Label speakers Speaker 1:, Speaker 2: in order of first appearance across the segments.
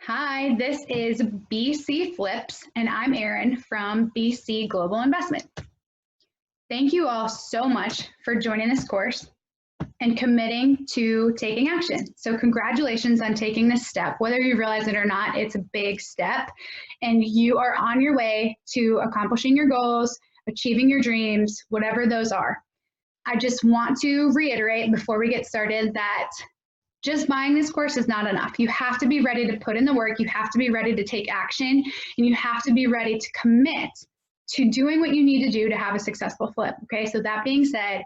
Speaker 1: Hi, this is BC Flips, and I'm Erin from BC Global Investment. Thank you all so much for joining this course and committing to taking action. So congratulations on taking this step. Whether you realize it or not, it's a big step, and you are on your way to accomplishing your goals, achieving your dreams, whatever those are. I just want to reiterate before we get started that just buying this course is not enough. You have to be ready to put in the work, you have to be ready to take action, and you have to be ready to commit to doing what you need to do to have a successful flip, okay? So that being said,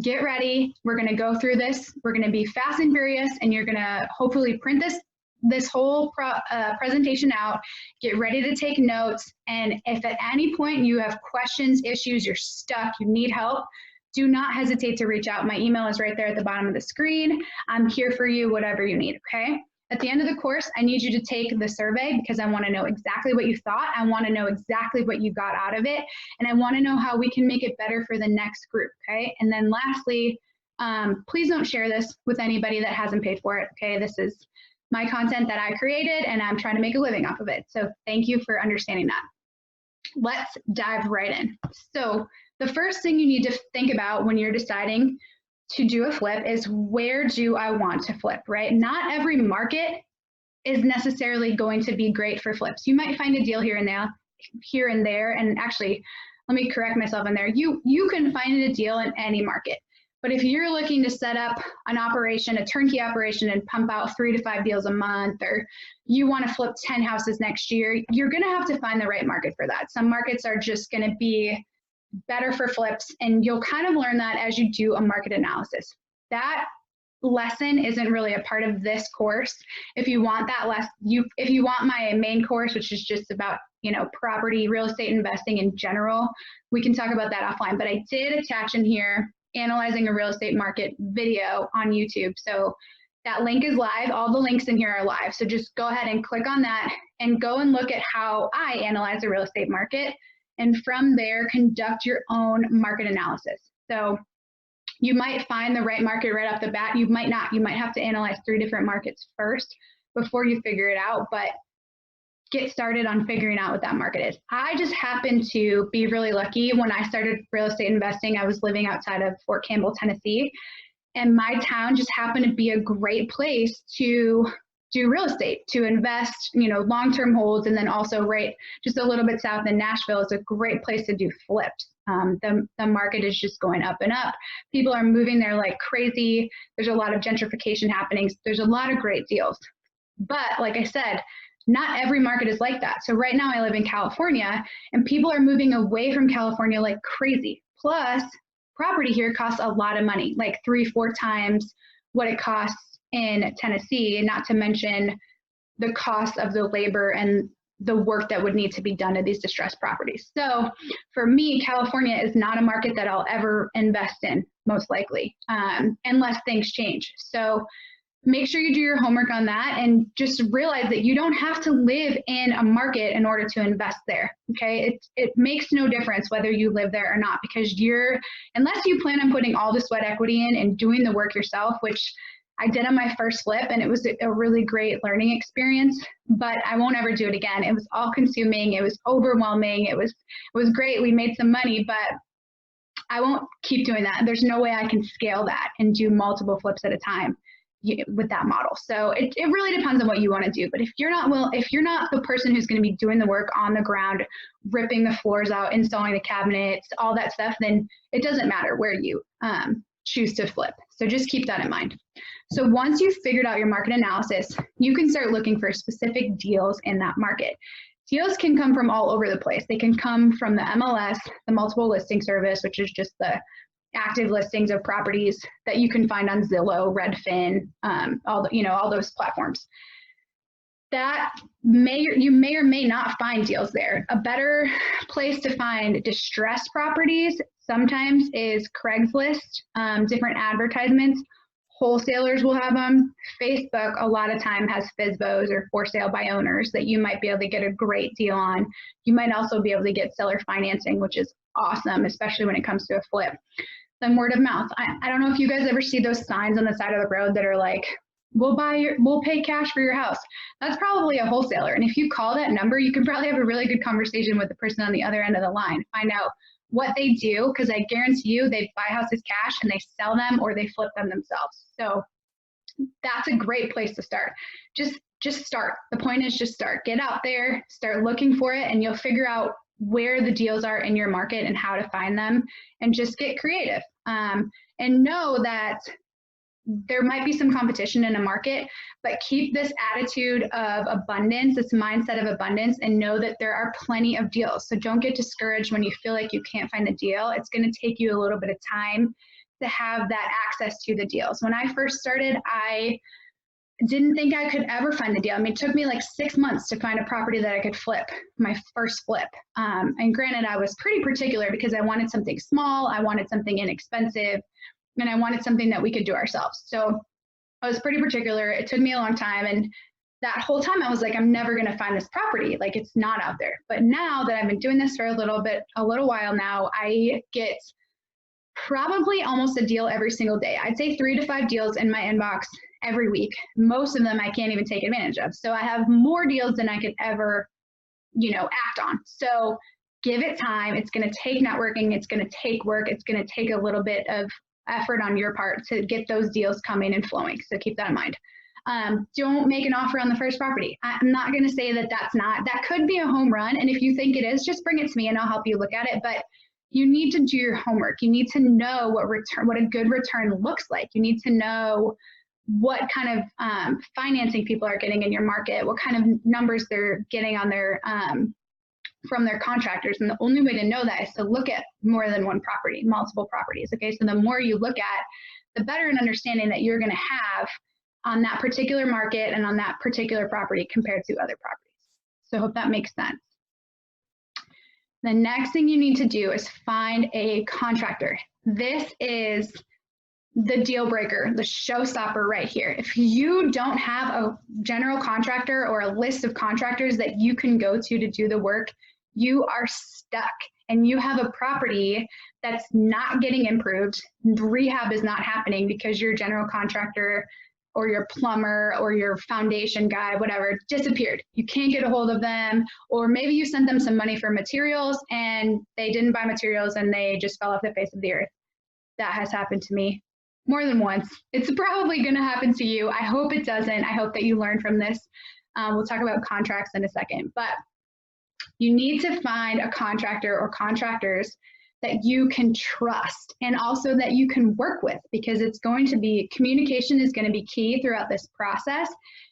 Speaker 1: get ready. We're gonna go through this. We're gonna be fast and furious, and you're gonna hopefully print this whole presentation out, get ready to take notes, and if at any point you have questions, issues, you're stuck, you need help, do not hesitate to reach out. My email is right there at the bottom of the screen. I'm here for you, whatever you need, okay? At the end of the course, I need you to take the survey because I want to know exactly what you thought. I want to know exactly what you got out of it. And I want to know how we can make it better for the next group, okay? And then lastly, please don't share this with anybody that hasn't paid for it, okay? This is my content that I created and I'm trying to make a living off of it. So thank you for understanding that. Let's dive right in. So the first thing you need to think about when you're deciding to do a flip is, where do I want to flip, right? Not every market is necessarily going to be great for flips. You might find a deal here and there, and actually, let me correct myself in there. You can find a deal in any market. But if you're looking to set up an operation, a turnkey operation, and pump out 3 to 5 deals a month, or you want to flip 10 houses next year, you're going to have to find the right market for that. Some markets are just going to be better for flips, and you'll kind of learn that as you do a market analysis. That lesson isn't really a part of this course. If you want that if you want my main course, which is just about, property, real estate investing in general, we can talk about that offline. But I did attach in here analyzing a real estate market video on YouTube. So that link is live. All the links in here are live. So just go ahead and click on that and go and look at how I analyze the real estate market. And from there, conduct your own market analysis. So you might find the right market right off the bat. You might not. You might have to analyze 3 different markets first before you figure it out, but get started on figuring out what that market is. I just happened to be really lucky. When I started real estate investing, I was living outside of Fort Campbell, Tennessee, and my town just happened to be a great place to do real estate, to invest, long-term holds, and then also right just a little bit south in Nashville is a great place to do flips. The market is just going up and up. People are moving there like crazy. There's a lot of gentrification happening. There's a lot of great deals. But like I said, not every market is like that. So right now I live in California, and people are moving away from California like crazy. Plus, property here costs a lot of money, like 3-4 times what it costs in Tennessee, and not to mention the cost of the labor and the work that would need to be done to these distressed properties. So for me, California is not a market that I'll ever invest in, most likely, unless things change. So make sure you do your homework on that, and just realize that you don't have to live in a market in order to invest there, okay? It makes no difference whether you live there or not, because unless you plan on putting all the sweat equity in and doing the work yourself, which I did on my first flip, and it was a really great learning experience, but I won't ever do it again. It was all consuming. It was overwhelming. It was great. We made some money, but I won't keep doing that. There's no way I can scale that and do multiple flips at a time with that model. So it really depends on what you want to do. But if you're not the person who's going to be doing the work on the ground, ripping the floors out, installing the cabinets, all that stuff, then it doesn't matter where you choose to flip. So just keep that in mind. So once you've figured out your market analysis, you can start looking for specific deals in that market. Deals can come from all over the place. They can come from the MLS, the multiple listing service, which is just the active listings of properties that you can find on Zillow, Redfin, all those platforms. You may or may not find deals there. A better place to find distressed properties sometimes is Craigslist, different advertisements. Wholesalers will have them. Facebook a lot of time has FSBOs, or for sale by owners, that you might be able to get a great deal on. You might also be able to get seller financing, which is awesome, especially when it comes to a flip. Then word of mouth. I don't know if you guys ever see those signs on the side of the road that are like, we'll pay cash for your house. That's probably a wholesaler. And if you call that number, you can probably have a really good conversation with the person on the other end of the line, find out what they do, because I guarantee you they buy houses cash and they sell them or they flip them themselves. So that's a great place to start. Just start. The point is just start. Get out there, start looking for it, and you'll figure out where the deals are in your market and how to find them, and just get creative. And know that there might be some competition in a market, but keep this attitude of abundance, this mindset of abundance, and know that there are plenty of deals. So don't get discouraged when you feel like you can't find the deal. It's going to take you a little bit of time to have that access to the deals. When I first started, I didn't think I could ever find the deal. I mean, it took me like 6 months to find a property that I could flip, my first flip. And granted, I was pretty particular because I wanted something small, I wanted something inexpensive, and I wanted something that we could do ourselves. So I was pretty particular. It took me a long time. And that whole time I was like, I'm never going to find this property. Like, it's not out there. But now that I've been doing this for a little while now, I get probably almost a deal every single day. I'd say 3 to 5 deals in my inbox every week. Most of them I can't even take advantage of. So I have more deals than I could ever, act on. So give it time. It's going to take networking. It's going to take work. It's going to take a little bit of effort on your part to get those deals coming and flowing. So keep that in mind. Don't make an offer on the first property. I'm not going to say that that could be a home run. And if you think it is, just bring it to me and I'll help you look at it. But you need to do your homework. You need to know what a good return looks like. You need to know what kind of financing people are getting in your market, what kind of numbers they're getting on their from their contractors. And the only way to know that is to look at more than one property, multiple properties. Okay, so the more you look at, the better an understanding that you're going to have on that particular market and on that particular property compared to other properties. So I hope that makes sense. The next thing you need to do is find a contractor. This is the deal breaker, the showstopper right here. If you don't have a general contractor or a list of contractors that you can go to do the work, you are stuck and you have a property that's not getting improved. Rehab is not happening because your general contractor or your plumber or your foundation guy, whatever, disappeared. You can't get a hold of them, or maybe you sent them some money for materials and they didn't buy materials and they just fell off the face of the earth. That has happened to me more than once. It's probably going to happen to you. I hope it doesn't. I hope that you learn from this. We'll talk about contracts in a second, but you need to find a contractor or contractors that you can trust and also that you can work with, because communication is going to be key throughout this process.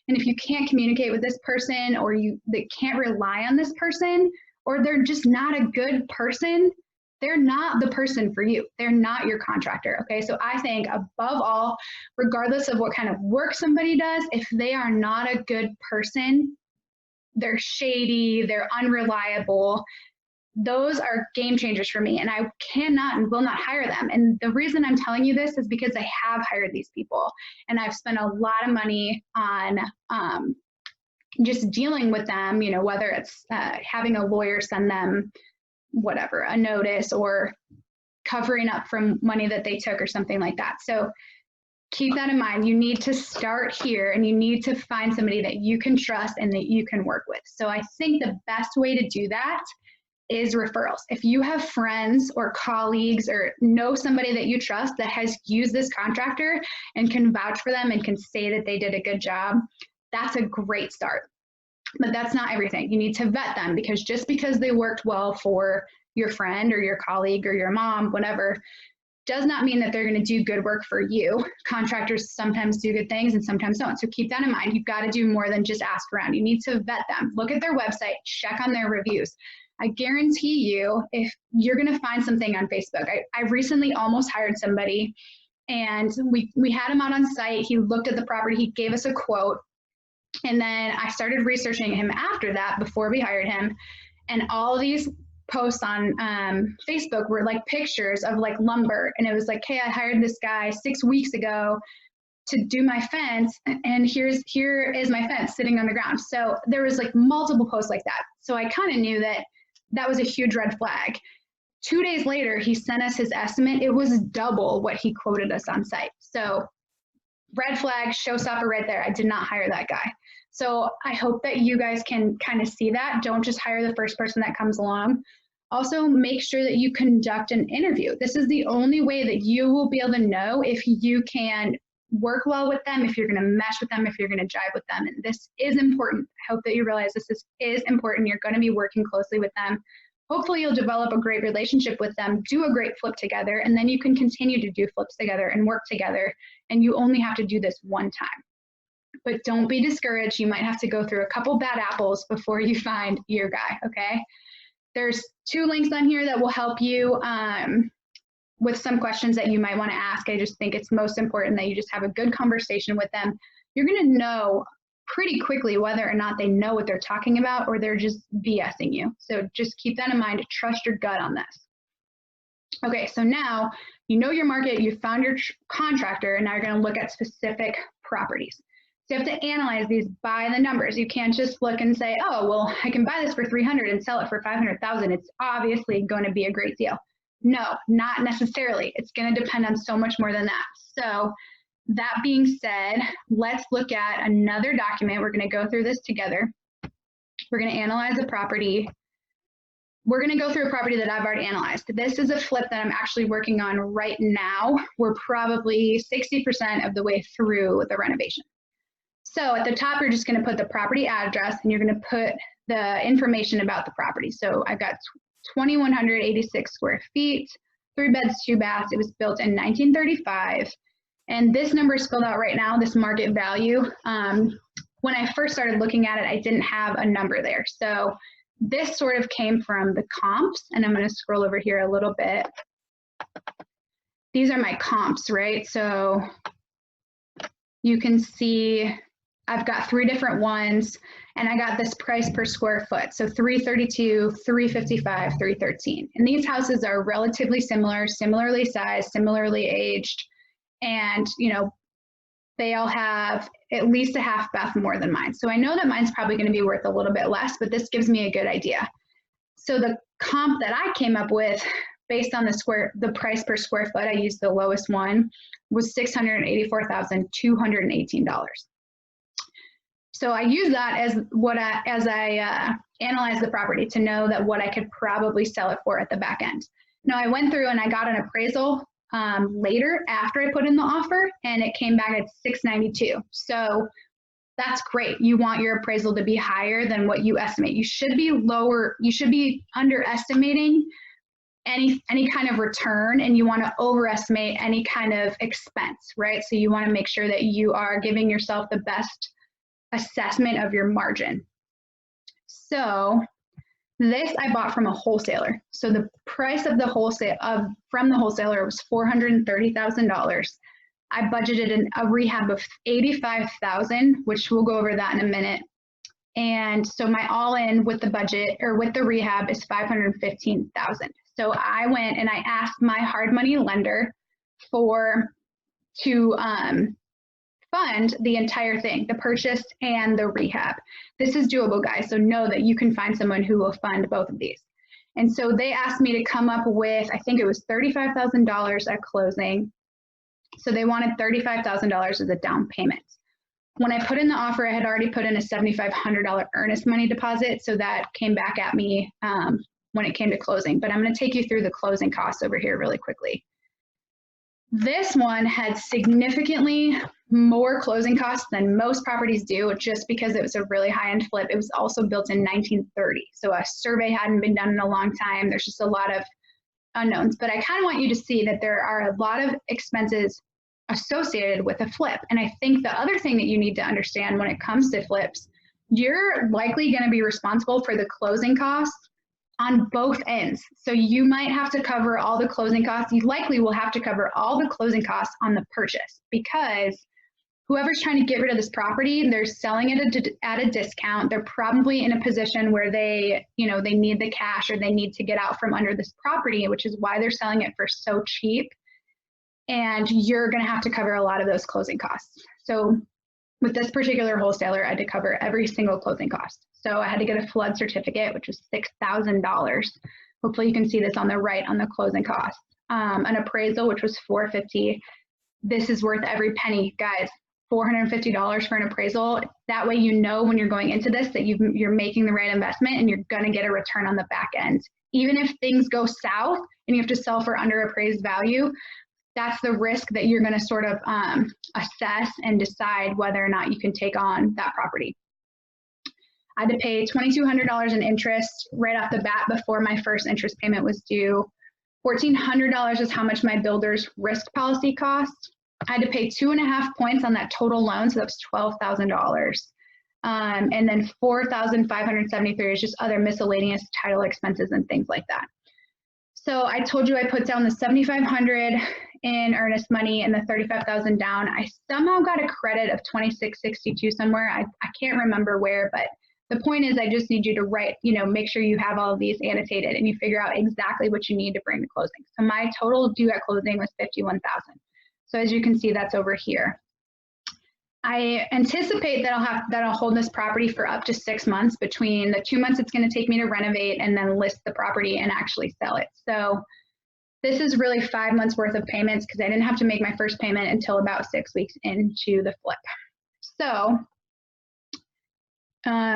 Speaker 1: And if you can't communicate with this person, or they can't rely on this person, or they're just not a good person, they're not the person for you. They're not your contractor, okay? So I think above all, regardless of what kind of work somebody does, if they are not a good person, they're shady, they're unreliable, those are game changers for me, and I cannot and will not hire them. And the reason I'm telling you this is because I have hired these people, and I've spent a lot of money on just dealing with them, whether it's having a lawyer send them whatever, a notice, or covering up from money that they took or something like that. So keep that in mind. You need to start here, and you need to find somebody that you can trust and that you can work with. So I think the best way to do that is referrals. If you have friends or colleagues or know somebody that you trust that has used this contractor and can vouch for them and can say that they did a good job, that's a great start. But that's not everything. You need to vet them, because just because they worked well for your friend or your colleague or your mom, whatever, does not mean that they're going to do good work for you. Contractors sometimes do good things and sometimes don't. So keep that in mind. You've got to do more than just ask around. You need to vet them. Look at their website, check on their reviews. I guarantee you, if you're going to find something on Facebook, I recently almost hired somebody, and we had him out on site. He looked at the property, he gave us a quote, and then I started researching him after that before we hired him. And all these posts on Facebook were like pictures of like lumber. And it was like, hey, I hired this guy 6 weeks ago to do my fence, and here is my fence sitting on the ground. So there was like multiple posts like that. So I kind of knew that was a huge red flag. 2 days later, he sent us his estimate. It was double what he quoted us on site. So red flag, showstopper right there. I did not hire that guy. So I hope that you guys can kind of see that. Don't just hire the first person that comes along. Also, make sure that you conduct an interview. This is the only way that you will be able to know if you can work well with them, if you're going to mesh with them, if you're going to jive with them. And this is important. I hope that you realize this is important. You're going to be working closely with them. Hopefully you'll develop a great relationship with them, do a great flip together, and then you can continue to do flips together and work together. And you only have to do this one time. But don't be discouraged. You might have to go through a couple bad apples before you find your guy, okay? There's 2 links on here that will help you with some questions that you might want to ask. I just think it's most important that you just have a good conversation with them. You're going to know pretty quickly whether or not they know what they're talking about or they're just BSing you. So just keep that in mind. Trust your gut on this. Okay, so now you know your market, you found your contractor, and now you're going to look at specific properties. So you have to analyze these by the numbers. You can't just look and say, oh, well, I can buy this for 300 and sell it for 500,000. It's obviously going to be a great deal. No, not necessarily. It's going to depend on so much more than that. So that being said, let's look at another document. We're going to go through this together. We're going to analyze a property. We're going to go through a property that I've already analyzed. This is a flip that I'm actually working on right now. We're probably 60% of the way through the renovation. So at the top, you're just going to put the property address and you're going to put the information about the property. So I've got 2,186 square feet, 3 beds, 2 baths. It was built in 1935. And this number is filled out right now, this market value. When I first started looking at it, I didn't have a number there. So this sort of came from the comps, and I'm going to scroll over here a little bit. These are my comps, right? So you can see I've got 3 different ones, and I got this price per square foot. So 332, 355, 313. And these houses are relatively similar, similarly sized, similarly aged, and you know, they all have at least a half bath more than mine. So I know that mine's probably going to be worth a little bit less, but this gives me a good idea. So the comp that I came up with based on the price per square foot, I used the lowest one, was $684,218. So I use that as I analyzed the property to know that what I could probably sell it for at the back end. Now I went through and I got an appraisal later after I put in the offer, and it came back at $692. So that's great. You want your appraisal to be higher than what you estimate. You should be lower. You should be underestimating any kind of return, and you want to overestimate any kind of expense, right? So you want to make sure that you are giving yourself the best assessment of your margin. So this I bought from a wholesaler. So the price of the from the wholesaler was $430,000. I budgeted a rehab of $85,000, which we'll go over that in a minute. And so my all-in with the budget or with the rehab is $515,000. So I went and I asked my hard money lender to fund the entire thing, the purchase and the rehab. This is doable, guys, so know that you can find someone who will fund both of these. And so they asked me to come up with, I think it was $35,000 at closing. So they wanted $35,000 as a down payment. When I put in the offer, I had already put in a $7,500 earnest money deposit, so that came back at me when it came to closing. But I'm going to take you through the closing costs over here really quickly. This one had significantly more closing costs than most properties do, just because it was a really high-end flip. It was also built in 1930, so a survey hadn't been done in a long time. There's just a lot of unknowns, but I kind of want you to see that there are a lot of expenses associated with a flip. And I think the other thing that you need to understand when it comes to flips, you're likely going to be responsible for the closing costs on both ends. So you might have to cover all the closing costs. You likely will have to cover all the closing costs on the purchase, because whoever's trying to get rid of this property, they're selling it at a discount. They're probably in a position where they need the cash, or they need to get out from under this property, which is why they're selling it for so cheap. And you're going to have to cover a lot of those closing costs. So with this particular wholesaler, I had to cover every single closing cost. So I had to get a flood certificate, which was $6,000. Hopefully you can see this on the right on the closing costs. An appraisal, which was $450. This is worth every penny, guys. $450 for an appraisal. That way, you know, when you're going into this that you're making the right investment and you're going to get a return on the back end. Even if things go south and you have to sell for under appraised value, that's the risk that you're going to sort of assess and decide whether or not you can take on that property. I had to pay $2,200 in interest right off the bat before my first interest payment was due. $1,400 is how much my builder's risk policy cost. I had to pay 2.5 points on that total loan, so that was $12,000. And then $4,573 is just other miscellaneous title expenses and things like that. So I told you I put down the $7,500 in earnest money and the $35,000 down. I somehow got a credit of $2,662 somewhere. I can't remember where, but the point is I just need you to write, make sure you have all of these annotated and you figure out exactly what you need to bring to closing. So my total due at closing was $51,000. So as you can see, that's over here. I anticipate that I'll hold this property for up to 6 months, between the 2 months it's going to take me to renovate and then list the property and actually sell it. So this is really 5 months worth of payments because I didn't have to make my first payment until about 6 weeks into the flip. So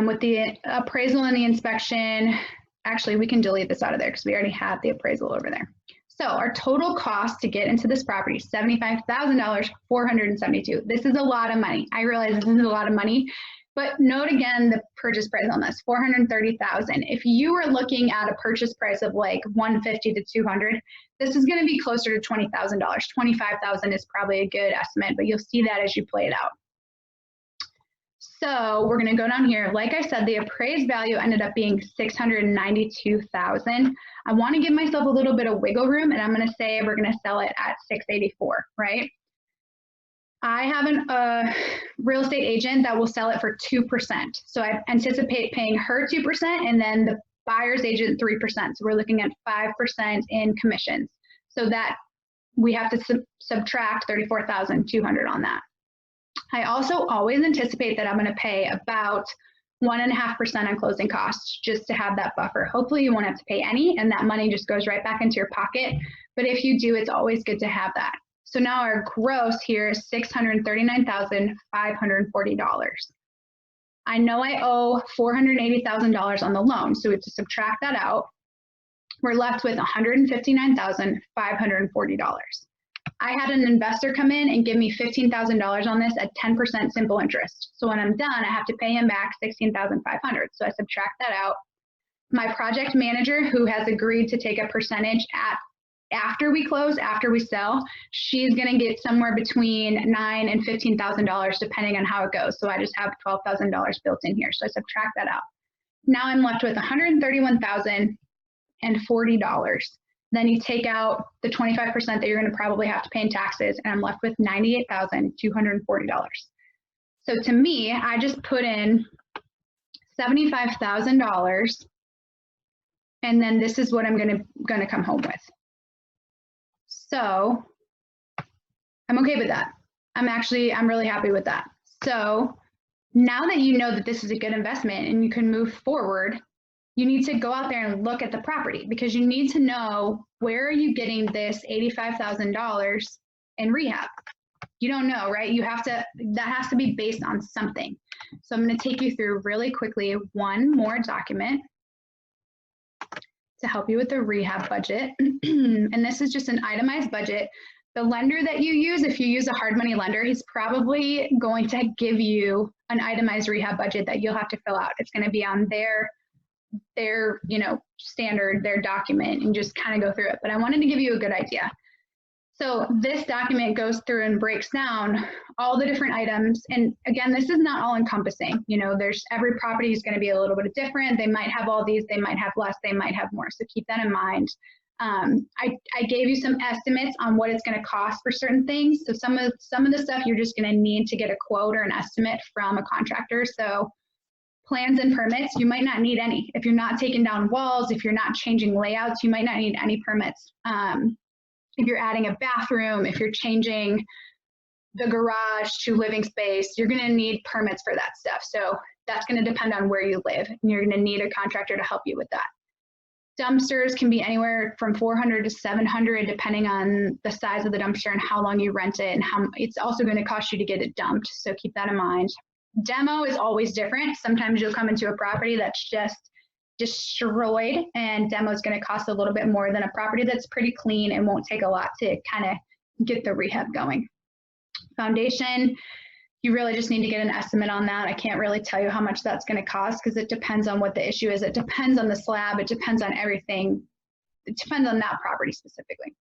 Speaker 1: with the appraisal and the inspection, actually we can delete this out of there because we already have the appraisal over there. So our total cost to get into this property, $75,000, $472. This is a lot of money. I realize this is a lot of money, but note again the purchase price on this, $430,000. If you were looking at a purchase price of like $150 to $200, this is going to be closer to $20,000. $25,000 is probably a good estimate, but you'll see that as you play it out. So we're going to go down here. Like I said, the appraised value ended up being $692,000. I want to give myself a little bit of wiggle room, and I'm going to say we're going to sell it at $684,000, right? I have a real estate agent that will sell it for 2%. So I anticipate paying her 2% and then the buyer's agent 3%. So we're looking at 5% in commissions. So that we have to subtract $34,200 on that. I also always anticipate that I'm going to pay about 1.5% on closing costs just to have that buffer. Hopefully you won't have to pay any and that money just goes right back into your pocket. But if you do, it's always good to have that. So now our gross here is $639,540. I know I owe $480,000 on the loan. So to subtract that out, we're left with $159,540. I had an investor come in and give me $15,000 on this at 10% simple interest. So when I'm done, I have to pay him back $16,500. So I subtract that out. My project manager, who has agreed to take a percentage after we close, after we sell, she's going to get somewhere between $9,000 and $15,000 depending on how it goes. So I just have $12,000 built in here. So I subtract that out. Now I'm left with $131,040. Then you take out the 25% that you're going to probably have to pay in taxes, and I'm left with $98,240. So to me, I just put in $75,000, and then this is what I'm going to come home with. So I'm okay with that. I'm really happy with that. So now that you know that this is a good investment and you can move forward, you need to go out there and look at the property because you need to know where are you getting this $85,000 in rehab. You don't know, right? That has to be based on something. So I'm going to take you through really quickly one more document to help you with the rehab budget. And this is just an itemized budget. The lender that you use, if you use a hard money lender, he's probably going to give you an itemized rehab budget that you'll have to fill out. It's going to be on their standard, their document, and just kind of go through it. But I wanted to give you a good idea. So this document goes through and breaks down all the different items. And again, this is not all encompassing. Every property is going to be a little bit different. They might have all these, they might have less, they might have more. So keep that in mind. I gave you some estimates on what it's going to cost for certain things. So some of the stuff you're just going to need to get a quote or an estimate from a contractor. So plans and permits, you might not need any. If you're not taking down walls, if you're not changing layouts, you might not need any permits. If you're adding a bathroom, if you're changing the garage to living space, you're going to need permits for that stuff. So that's going to depend on where you live, and you're going to need a contractor to help you with that. Dumpsters can be anywhere from 400 to 700 depending on the size of the dumpster and how long you rent it, and how it's also going to cost you to get it dumped. So keep that in mind. Demo is always different. Sometimes you'll come into a property that's just destroyed, and demo is going to cost a little bit more than a property that's pretty clean and won't take a lot to kind of get the rehab going. Foundation, you really just need to get an estimate on that. I can't really tell you how much that's going to cost because it depends on what the issue is. It depends on the slab. It depends on everything. It depends on that property specifically.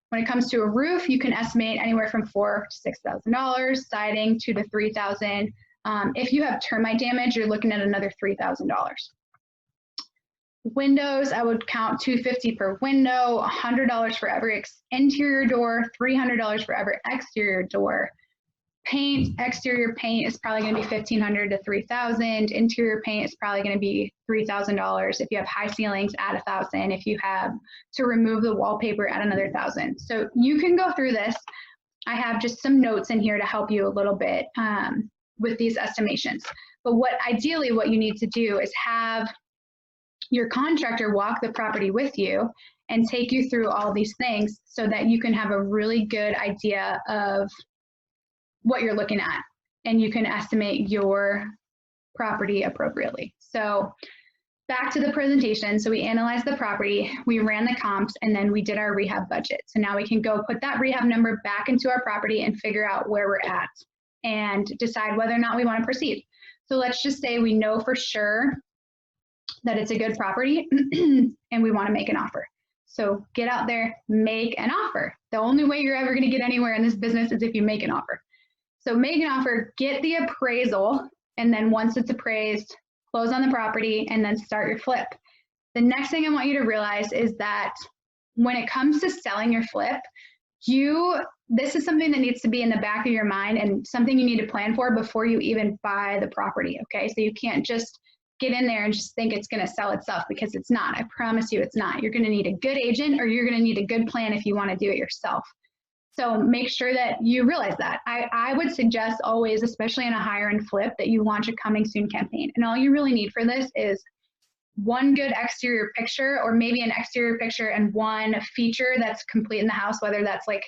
Speaker 1: When it comes to a roof, you can estimate anywhere from $4,000 to $6,000. Siding, $2,000 to $3,000. If you have termite damage, you're looking at another $3,000. Windows, I would count $250 per window, $100 for every interior door, $300 for every exterior door. Paint, exterior paint is probably going to be $1,500 to $3,000. Interior paint is probably going to be $3,000. If you have high ceilings, add $1,000. If you have to remove the wallpaper, add another $1,000. So you can go through this. I have just some notes in here to help you a little bit with these estimations. But ideally what you need to do is have your contractor walk the property with you and take you through all these things so that you can have a really good idea of what you're looking at, and you can estimate your property appropriately. So back to the presentation. So we analyzed the property, we ran the comps, and then we did our rehab budget. So now we can go put that rehab number back into our property and figure out where we're at and decide whether or not we want to proceed. So let's just say we know for sure that it's a good property and we want to make an offer. So get out there, make an offer. The only way you're ever going to get anywhere in this business is if you make an offer. So make an offer, get the appraisal, and then once it's appraised, close on the property, and then start your flip. The next thing I want you to realize is that when it comes to selling your flip, this is something that needs to be in the back of your mind and something you need to plan for before you even buy the property, okay? So you can't just get in there and just think it's going to sell itself, because it's not. I promise you it's not. You're going to need a good agent, or you're going to need a good plan if you want to do it yourself. So make sure that you realize that. I would suggest always, especially in a higher end flip, that you launch a coming soon campaign. And all you really need for this is one good exterior picture, or maybe an exterior picture and one feature that's complete in the house, whether that's like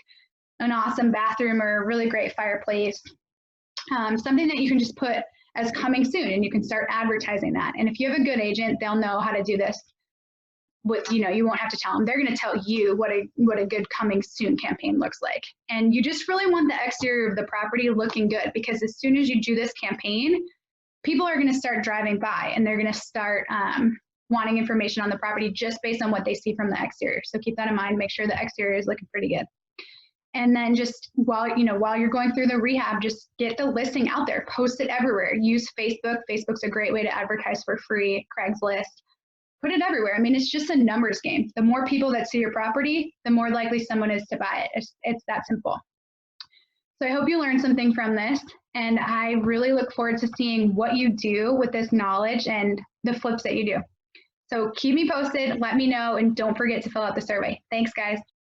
Speaker 1: an awesome bathroom or a really great fireplace, something that you can just put as coming soon, and you can start advertising that. And if you have a good agent, they'll know how to do this. You won't have to tell them. They're going to tell you what a good coming soon campaign looks like. And you just really want the exterior of the property looking good, because as soon as you do this campaign, people are going to start driving by and they're going to start wanting information on the property just based on what they see from the exterior. So keep that in mind. Make sure the exterior is looking pretty good. And then just while you're going through the rehab, just get the listing out there, post it everywhere. Use Facebook. Facebook's a great way to advertise for free. Craigslist. Put it everywhere. I mean, it's just a numbers game. The more people that see your property, the more likely someone is to buy it. It's that simple. So I hope you learned something from this, and I really look forward to seeing what you do with this knowledge and the flips that you do. So keep me posted, let me know, and don't forget to fill out the survey. Thanks, guys.